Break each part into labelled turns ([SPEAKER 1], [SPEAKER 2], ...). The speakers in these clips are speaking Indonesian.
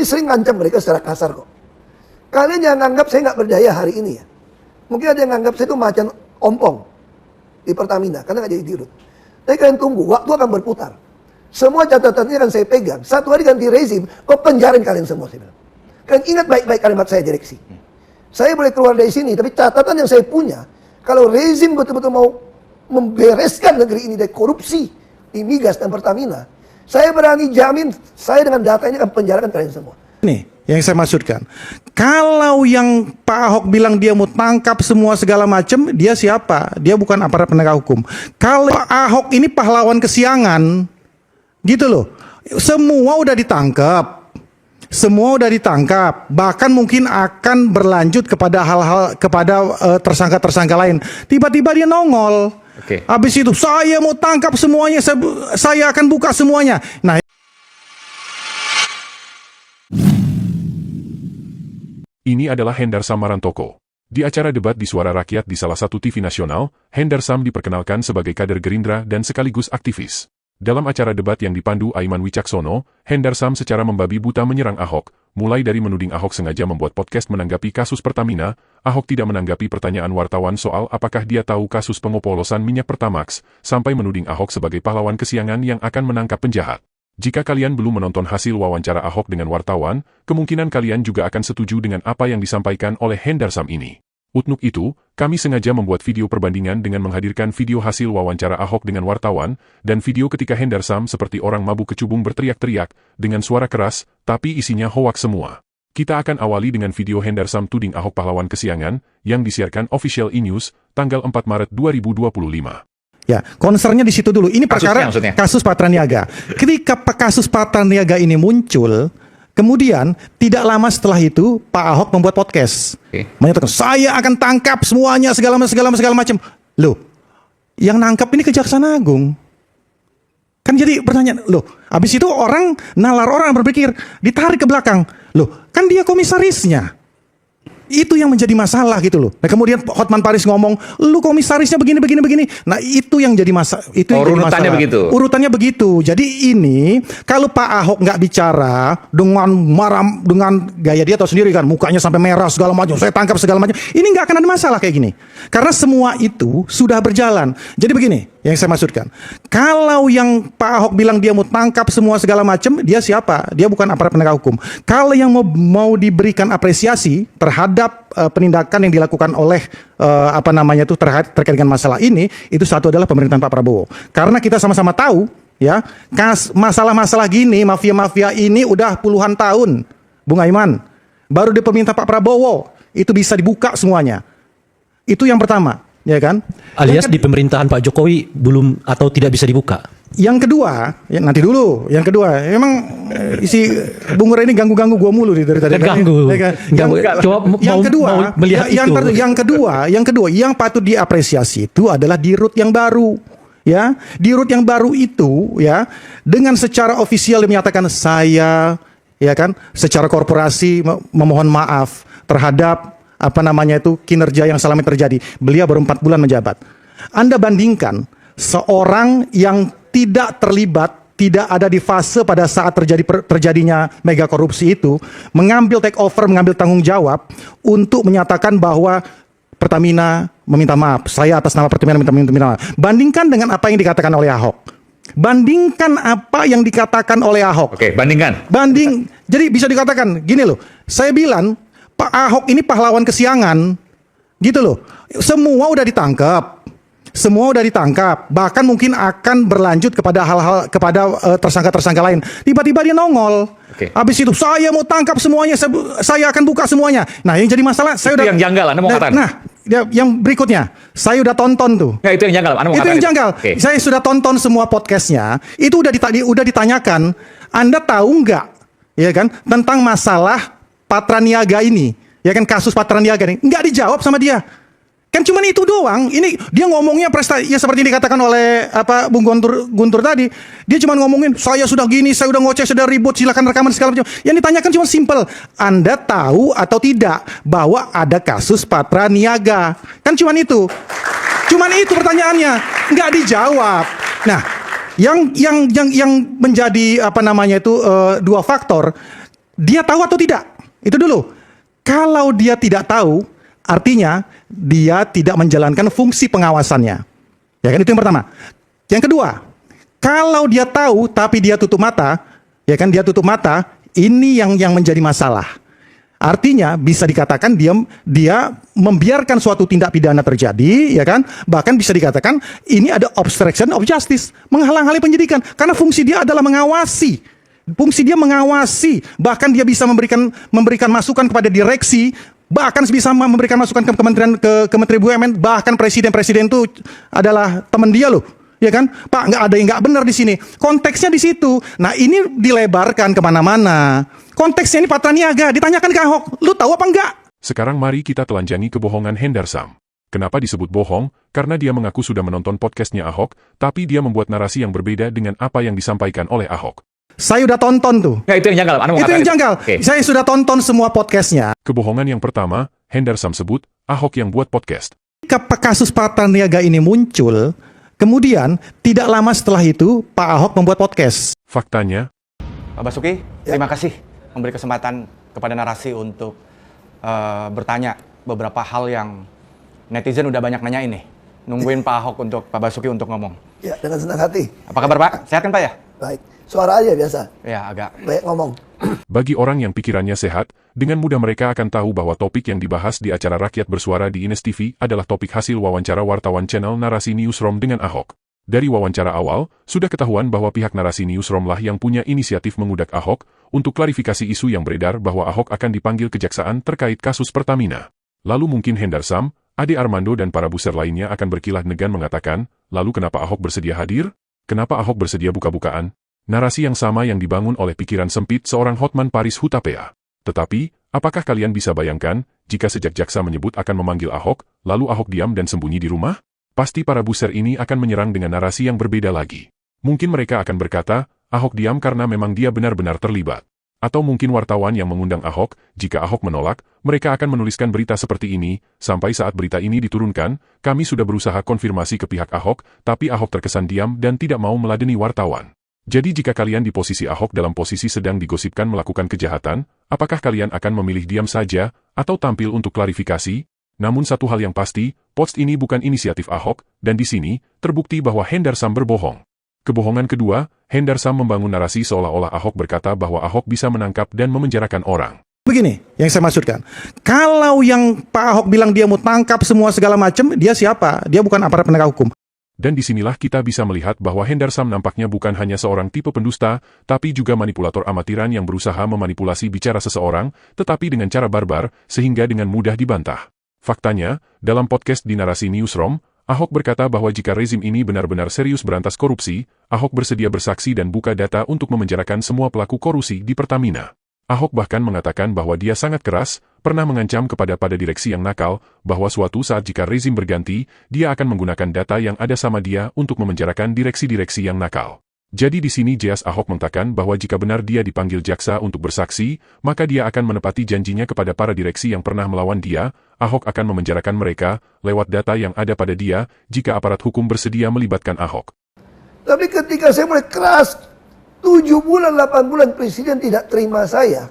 [SPEAKER 1] Saya sering ngancam mereka secara kasar kok. Kalian jangan anggap saya nggak berdaya hari ini ya. Mungkin ada yang anggap saya itu macan ompong di Pertamina karena nggak jadi dirut. Tapi kalian tunggu, waktu akan berputar. Semua catatannya akan saya pegang. Satu hari ganti rezim, kok penjarain kalian semua. Saya bilang. Kalian ingat baik-baik kalimat saya direksi. Saya boleh keluar dari sini, tapi catatan yang saya punya, kalau rezim betul-betul mau membereskan negeri ini dari korupsi di migas dan Pertamina, saya berani jamin, saya dengan data ini akan penjarakan kalian semua.
[SPEAKER 2] Nih, yang saya maksudkan. Kalau yang Pak Ahok bilang dia mau tangkap semua segala macam, dia siapa? Dia bukan aparat penegak hukum. Kalau Pak Ahok ini pahlawan kesiangan, gitu loh. Semua udah ditangkap. Semua udah ditangkap. Bahkan mungkin akan berlanjut kepada hal-hal, kepada tersangka-tersangka lain. Tiba-tiba dia nongol.
[SPEAKER 3] Oke.
[SPEAKER 2] Habis itu, saya mau tangkap semuanya, saya akan buka semuanya. Nah,
[SPEAKER 4] Ini adalah Hendar Sam Marantoko. Di acara debat di Suara Rakyat di salah satu TV nasional, Hendar Sam diperkenalkan sebagai kader Gerindra dan sekaligus aktivis. Dalam acara debat yang dipandu Aiman Wicaksono, Hendar Sam secara membabi buta menyerang Ahok, mulai dari menuding Ahok sengaja membuat podcast menanggapi kasus Pertamina. Ahok tidak menanggapi pertanyaan wartawan soal apakah dia tahu kasus pengoplosan minyak Pertamax, sampai menuding Ahok sebagai pahlawan kesiangan yang akan menangkap penjahat. Jika kalian belum menonton hasil wawancara Ahok dengan wartawan, kemungkinan kalian juga akan setuju dengan apa yang disampaikan oleh Hendar Sam ini. Untuk itu, kami sengaja membuat video perbandingan dengan menghadirkan video hasil wawancara Ahok dengan wartawan, dan video ketika Hendar Sam seperti orang mabuk kecubung berteriak-teriak, dengan suara keras, tapi isinya hoaks semua. Kita akan awali dengan video Hendar Sam tuding Ahok pahlawan kesiangan, yang disiarkan Official E-News, tanggal 4 Maret 2025.
[SPEAKER 2] ya, concernnya di situ dulu. Ini perkara kasus Patraniaga. Ketika kasus Patraniaga ini muncul, kemudian tidak lama setelah itu Pak Ahok membuat podcast, menyatakan saya akan tangkap semuanya segala macam. Loh, yang nangkap ini Kejaksaan Agung. Kan jadi pertanyaan, loh, habis itu nalar orang berpikir ditarik ke belakang. Loh, kan dia komisarisnya. Itu yang menjadi masalah gitu loh. Nah, kemudian Hotman Paris ngomong, lu komisarisnya begini. Nah, itu yang jadi masalah.
[SPEAKER 3] Urutannya begitu.
[SPEAKER 2] Urutannya begitu. Jadi ini kalau Pak Ahok nggak bicara dengan marah, dengan gaya dia tahu sendiri kan, mukanya sampai merah segala macam, saya tangkap segala macam. Ini nggak akan ada masalah kayak gini. Karena semua itu sudah berjalan. Jadi begini, yang saya maksudkan. Kalau yang Pak Ahok bilang dia mau tangkap semua segala macam, dia siapa? Dia bukan aparat penegak hukum. Kalau yang mau diberikan apresiasi terhadap penindakan yang dilakukan oleh terkait dengan masalah ini, itu satu adalah pemerintahan Pak Prabowo. Karena kita sama-sama tahu ya, masalah-masalah gini, mafia-mafia ini udah puluhan tahun, Bung Aiman. Baru di pemerintahan Pak Prabowo itu bisa dibuka semuanya. Itu yang pertama, ya kan?
[SPEAKER 5] Alias di pemerintahan Pak Jokowi belum atau tidak bisa dibuka.
[SPEAKER 2] Yang kedua, ya nanti dulu. Yang kedua, emang isi Bung Ray ini ganggu-ganggu gua mulu dari tadi.
[SPEAKER 5] Ganggu.
[SPEAKER 2] Yang kedua, yang patut diapresiasi itu adalah dirut yang baru. Ya, dirut yang baru itu ya, dengan secara ofisial menyatakan saya, ya kan, secara korporasi memohon maaf terhadap kinerja yang selama ini terjadi. Beliau baru 4 bulan menjabat. Anda bandingkan seorang yang tidak terlibat, tidak ada di fase pada saat terjadinya mega korupsi itu, mengambil take over, mengambil tanggung jawab untuk menyatakan bahwa Pertamina meminta maaf, saya atas nama Pertamina minta maaf. Bandingkan dengan apa yang dikatakan oleh Ahok. Bandingkan apa yang dikatakan oleh Ahok.
[SPEAKER 3] Oke, bandingkan.
[SPEAKER 2] Jadi bisa dikatakan gini loh, saya bilang Pak Ahok ini pahlawan kesiangan, gitu loh. Semua udah ditangkap, bahkan mungkin akan berlanjut kepada hal-hal, kepada tersangka-tersangka lain. Tiba-tiba dia nongol. Habis itu saya mau tangkap semuanya, saya akan buka semuanya. Nah, yang jadi masalah yang
[SPEAKER 3] janggal, Anda mau katakan.
[SPEAKER 2] Nah, yang berikutnya, saya udah tonton tuh.
[SPEAKER 3] Nah, itu yang janggal, Anda mau katakan.
[SPEAKER 2] Itu yang janggal. Saya sudah tonton semua podcastnya. Itu udah ditanyakan. Anda tahu nggak, ya kan, tentang masalah Patraniaga ini, ya kan, kasus Patraniaga ini nggak dijawab sama dia. Kan cuma itu doang. Ini dia ngomongnya ya seperti dikatakan oleh Bung Guntur tadi. Dia cuma ngomongin saya sudah gini, saya udah ngoceh, sudah ribut, silakan rekaman segala macam. Yang ditanyakan cuma simple. Anda tahu atau tidak bahwa ada kasus Patraniaga? Kan cuma itu. Cuman itu pertanyaannya, nggak dijawab. Nah, yang menjadi dua faktor. dia tahu atau tidak? Itu dulu. Kalau dia tidak tahu, artinya dia tidak menjalankan fungsi pengawasannya. Ya kan, itu yang pertama. Yang kedua, kalau dia tahu tapi dia tutup mata, ya kan, dia tutup mata, ini yang menjadi masalah. Artinya bisa dikatakan dia membiarkan suatu tindak pidana terjadi, ya kan? Bahkan bisa dikatakan ini ada obstruction of justice, menghalang-halangi penyidikan, karena fungsi dia adalah mengawasi. Fungsi dia mengawasi, bahkan dia bisa memberikan masukan kepada direksi, bahkan bisa memberikan masukan ke Kementerian BUMN, bahkan presiden itu adalah teman dia loh. Ya kan, Pak, nggak ada yang nggak benar di sini. Konteksnya di situ. Nah, ini dilebarkan kemana-mana. Konteksnya ini Patra Niaga, ditanyakan ke Ahok, lu tahu apa enggak?
[SPEAKER 4] Sekarang mari kita telanjangi kebohongan Hendar Sam. Kenapa disebut bohong? Karena dia mengaku sudah menonton podcastnya Ahok, tapi dia membuat narasi yang berbeda dengan apa yang disampaikan oleh Ahok.
[SPEAKER 2] Saya udah tonton tuh.
[SPEAKER 3] Ya, itu yang janggal.
[SPEAKER 2] Itu yang janggal.
[SPEAKER 3] Oke.
[SPEAKER 2] Saya sudah tonton semua podcastnya.
[SPEAKER 4] Kebohongan yang pertama, Hendar Sam sebut Ahok yang buat podcast.
[SPEAKER 2] Ketika kasus Patra Niaga ini muncul, kemudian tidak lama setelah itu Pak Ahok membuat podcast.
[SPEAKER 4] Faktanya,
[SPEAKER 6] Pak Basuki, terima kasih memberi kesempatan kepada narasi untuk bertanya beberapa hal yang netizen udah banyak nanya ini. Nungguin Pak Ahok untuk Pak Basuki untuk ngomong.
[SPEAKER 1] Ya, dengan senang hati.
[SPEAKER 6] Apa kabar Pak? Sehat kan Pak ya?
[SPEAKER 1] Baik. Suara aja biasa.
[SPEAKER 6] Ya, agak.
[SPEAKER 1] Baik ngomong.
[SPEAKER 4] bagi orang yang pikirannya sehat, dengan mudah mereka akan tahu bahwa topik yang dibahas di acara Rakyat Bersuara di Ines TV adalah topik hasil wawancara wartawan channel Narasi Newsroom dengan Ahok. Dari wawancara awal, sudah ketahuan bahwa pihak Narasi Newsroom lah yang punya inisiatif mengudak Ahok untuk klarifikasi isu yang beredar bahwa Ahok akan dipanggil kejaksaan terkait kasus Pertamina. Lalu mungkin Hendar Sam, Ade Armando dan para buser lainnya akan berkilah negan mengatakan, lalu kenapa Ahok bersedia hadir? Kenapa Ahok bersedia buka-bukaan? Narasi yang sama yang dibangun oleh pikiran sempit seorang Hotman Paris Hutapea. Tetapi, apakah kalian bisa bayangkan, jika sejak jaksa menyebut akan memanggil Ahok, lalu Ahok diam dan sembunyi di rumah? Pasti para buser ini akan menyerang dengan narasi yang berbeda lagi. Mungkin mereka akan berkata, Ahok diam karena memang dia benar-benar terlibat. Atau mungkin wartawan yang mengundang Ahok, jika Ahok menolak, mereka akan menuliskan berita seperti ini, sampai saat berita ini diturunkan, kami sudah berusaha konfirmasi ke pihak Ahok, tapi Ahok terkesan diam dan tidak mau meladeni wartawan. Jadi jika kalian di posisi Ahok dalam posisi sedang digosipkan melakukan kejahatan, apakah kalian akan memilih diam saja, atau tampil untuk klarifikasi? Namun satu hal yang pasti, post ini bukan inisiatif Ahok, dan di sini, terbukti bahwa Hendar Sam berbohong. Kebohongan kedua, Hendar Sam membangun narasi seolah-olah Ahok berkata bahwa Ahok bisa menangkap dan memenjarakan orang.
[SPEAKER 2] Begini, yang saya maksudkan. Kalau yang Pak Ahok bilang dia mau tangkap semua segala macam, dia siapa? Dia bukan aparat penegak hukum.
[SPEAKER 4] Dan disinilah kita bisa melihat bahwa Hendar Sam nampaknya bukan hanya seorang tipe pendusta, tapi juga manipulator amatiran yang berusaha memanipulasi bicara seseorang, tetapi dengan cara barbar, sehingga dengan mudah dibantah. Faktanya, dalam podcast di Narasi Newsroom, Ahok berkata bahwa jika rezim ini benar-benar serius berantas korupsi, Ahok bersedia bersaksi dan buka data untuk memenjarakan semua pelaku korupsi di Pertamina. Ahok bahkan mengatakan bahwa dia sangat keras, pernah mengancam kepada direksi yang nakal, bahwa suatu saat jika rezim berganti, dia akan menggunakan data yang ada sama dia untuk memenjarakan direksi-direksi yang nakal. Jadi di sini jelas Ahok mengatakan bahwa jika benar dia dipanggil jaksa untuk bersaksi, maka dia akan menepati janjinya kepada para direksi yang pernah melawan dia. Ahok akan memenjarakan mereka, lewat data yang ada pada dia, jika aparat hukum bersedia melibatkan Ahok.
[SPEAKER 1] Tapi ketika saya mulai keras, 7 bulan, 8 bulan Presiden tidak terima saya.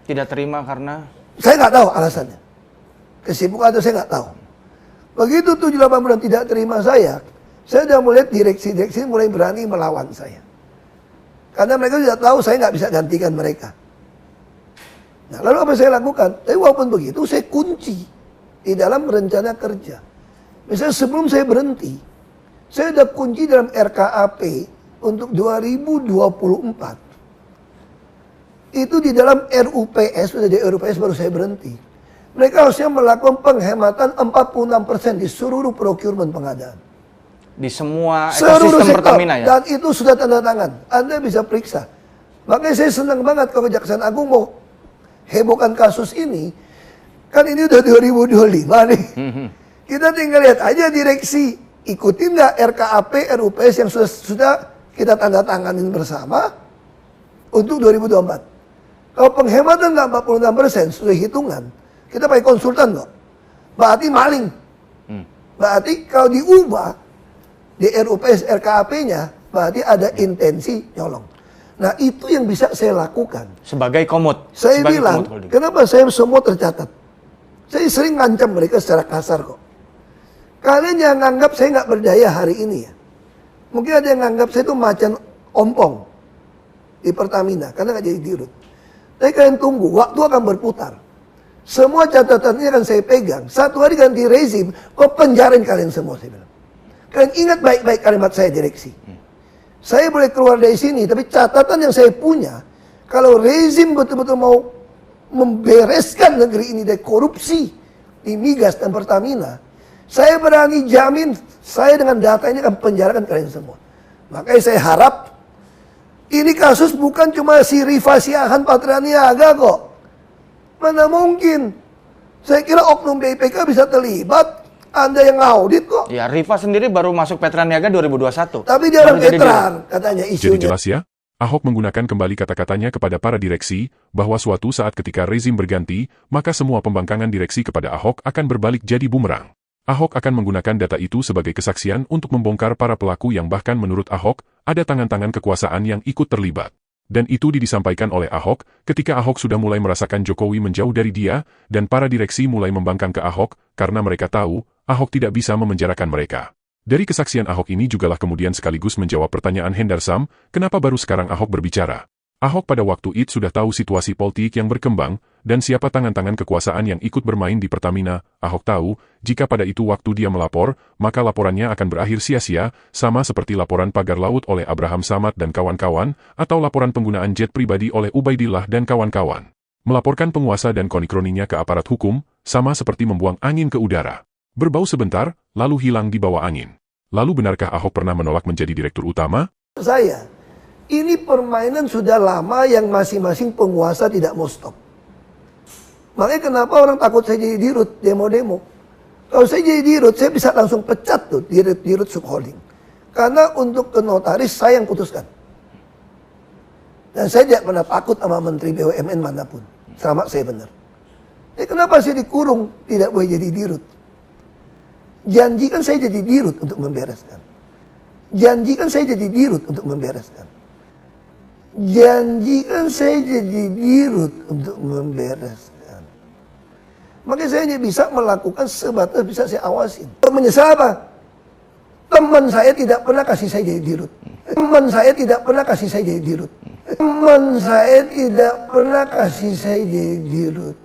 [SPEAKER 6] Tidak terima karena
[SPEAKER 1] Saya nggak tahu alasannya. Kesibukan atau saya nggak tahu. Begitu 7-8 bulan tidak terima saya sudah melihat direksi-direksi mulai berani melawan saya. Karena mereka sudah tahu saya nggak bisa gantikan mereka. Nah, lalu apa saya lakukan? Tapi walaupun begitu, saya kunci di dalam rencana kerja. Misalnya sebelum saya berhenti, saya sudah kunci dalam RKAP untuk 2024. Itu di dalam RUPS, sudah di RUPS baru saya berhenti. Mereka harusnya melakukan penghematan 46% di seluruh procurement pengadaan.
[SPEAKER 6] di semua
[SPEAKER 1] Seluruh
[SPEAKER 6] ekosistem
[SPEAKER 1] sektor,
[SPEAKER 6] Pertamina ya.
[SPEAKER 1] dan itu sudah tanda tangan. Anda bisa periksa. Makanya saya senang banget kalau Kejaksaan Agung mau hebohkan kasus ini. Kan ini udah 2025 nih. Kita tinggal lihat aja direksi ikutin nggak RKAP, RUPS yang sudah kita tanda tanganin bersama untuk 2024. Kalau penghematan nggak 46% sudah hitungan, kita pakai konsultan kok. Berarti maling. Berarti kalau diubah di RUPS RKAP-nya, berarti ada intensi nyolong. Nah itu yang bisa saya lakukan.
[SPEAKER 6] Sebagai komod.
[SPEAKER 1] Saya
[SPEAKER 6] sebagai
[SPEAKER 1] bilang,
[SPEAKER 6] komod holding.
[SPEAKER 1] kenapa saya semua tercatat? Saya sering ngancam mereka secara kasar kok. Kalian yang nganggap saya nggak berdaya hari ini ya. Mungkin ada yang nganggap saya itu macan ompong di Pertamina karena nggak jadi dirut. Tapi kalian tunggu, waktu akan berputar. Semua catatannya akan saya pegang. Satu hari ganti rezim, kok penjarain kalian semua saya bilang. Kalian ingat baik-baik kalimat saya direksi. Saya boleh keluar dari sini, tapi catatan yang saya punya, kalau rezim betul-betul mau membereskan negeri ini dari korupsi di migas dan Pertamina, saya berani jamin, saya dengan data ini akan penjarakan kalian semua. Makanya saya harap, ini kasus bukan cuma si Rifa Siahaan Patraniaga kok. Mana mungkin? Saya kira oknum BPK bisa terlibat. Anda yang audit kok.
[SPEAKER 6] Ya, Rifa sendiri baru masuk Petraniaga 2021.
[SPEAKER 1] Tapi dia orang veteran, katanya
[SPEAKER 4] Jadi
[SPEAKER 1] isunya.
[SPEAKER 4] jelas ya, Ahok menggunakan kembali kata-katanya kepada para direksi, bahwa suatu saat ketika rezim berganti, maka semua pembangkangan direksi kepada Ahok akan berbalik jadi bumerang. Ahok akan menggunakan data itu sebagai kesaksian untuk membongkar para pelaku yang bahkan menurut Ahok, ada tangan-tangan kekuasaan yang ikut terlibat. Dan itu disampaikan oleh Ahok ketika Ahok sudah mulai merasakan Jokowi menjauh dari dia, dan para direksi mulai membangkang ke Ahok, karena mereka tahu, Ahok tidak bisa memenjarakan mereka. Dari kesaksian Ahok ini jugalah kemudian sekaligus menjawab pertanyaan Hendar Sam, kenapa baru sekarang Ahok berbicara. Ahok pada waktu itu sudah tahu situasi politik yang berkembang, dan siapa tangan-tangan kekuasaan yang ikut bermain di Pertamina. Ahok tahu, jika pada itu waktu dia melapor, maka laporannya akan berakhir sia-sia, sama seperti laporan pagar laut oleh Abraham Samad dan kawan-kawan, atau laporan penggunaan jet pribadi oleh Ubaidillah dan kawan-kawan. Melaporkan penguasa dan koni-kroninya ke aparat hukum, sama seperti membuang angin ke udara. Berbau sebentar, lalu hilang di bawah angin. Lalu benarkah Ahok pernah menolak menjadi direktur utama?
[SPEAKER 1] Saya, ini permainan sudah lama yang masing-masing penguasa tidak mau stop. Makanya kenapa orang takut saya jadi dirut, demo-demo. Kalau saya jadi dirut, saya bisa langsung pecat tuh dirut subholding. Karena untuk ke notaris, saya yang putuskan. Dan saya tidak pernah takut sama menteri BUMN manapun. Sama saya benar. Kenapa saya dikurung, tidak boleh jadi dirut? Janjikan saya jadi dirut untuk membereskan. Janjikan saya jadi dirut untuk membereskan. Janjikan saya jadi dirut untuk membereskan. Makanya saya hanya bisa melakukan sebatas bisa saya awasin. Menyesal apa? Teman saya tidak pernah kasih saya jadi dirut. Teman saya tidak pernah kasih saya jadi dirut. Teman saya tidak pernah kasih saya jadi dirut.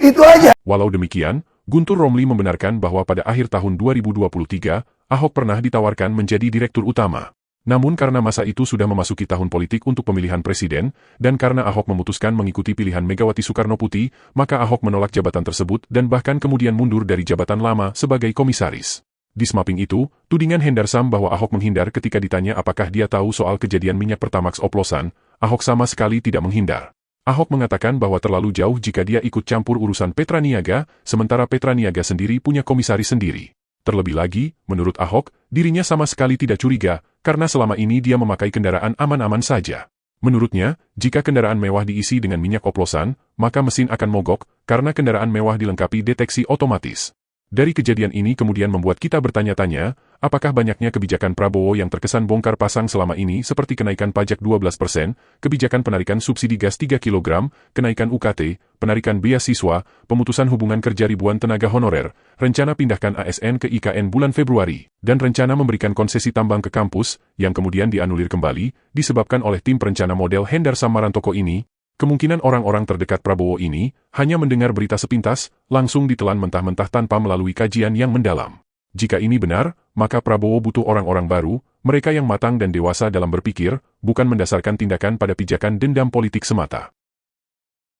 [SPEAKER 1] Itu aja.
[SPEAKER 4] Walau demikian, Guntur Romli membenarkan bahwa pada akhir tahun 2023, Ahok pernah ditawarkan menjadi direktur utama. Namun karena masa itu sudah memasuki tahun politik untuk pemilihan presiden, dan karena Ahok memutuskan mengikuti pilihan Megawati Soekarnoputri, maka Ahok menolak jabatan tersebut dan bahkan kemudian mundur dari jabatan lama sebagai komisaris. Di smapping itu, tudingan Hendar Sam bahwa Ahok menghindar ketika ditanya apakah dia tahu soal kejadian minyak Pertamax oplosan, Ahok sama sekali tidak menghindar. Ahok mengatakan bahwa terlalu jauh jika dia ikut campur urusan Petraniaga, sementara Petraniaga sendiri punya komisaris sendiri. Terlebih lagi, menurut Ahok, dirinya sama sekali tidak curiga, karena selama ini dia memakai kendaraan aman-aman saja. Menurutnya, jika kendaraan mewah diisi dengan minyak oplosan, maka mesin akan mogok, karena kendaraan mewah dilengkapi deteksi otomatis. Dari kejadian ini kemudian membuat kita bertanya-tanya, apakah banyaknya kebijakan Prabowo yang terkesan bongkar pasang selama ini seperti kenaikan pajak 12%, kebijakan penarikan subsidi gas 3 kg, kenaikan UKT, penarikan beasiswa, pemutusan hubungan kerja ribuan tenaga honorer, rencana pindahkan ASN ke IKN bulan Februari, dan rencana memberikan konsesi tambang ke kampus, yang kemudian dianulir kembali, disebabkan oleh tim perencana model Hendar Sam Marantoko ini. Kemungkinan orang-orang terdekat Prabowo ini hanya mendengar berita sepintas, langsung ditelan mentah-mentah tanpa melalui kajian yang mendalam. Jika ini benar, maka Prabowo butuh orang-orang baru, mereka yang matang dan dewasa dalam berpikir, bukan mendasarkan tindakan pada pijakan dendam politik semata.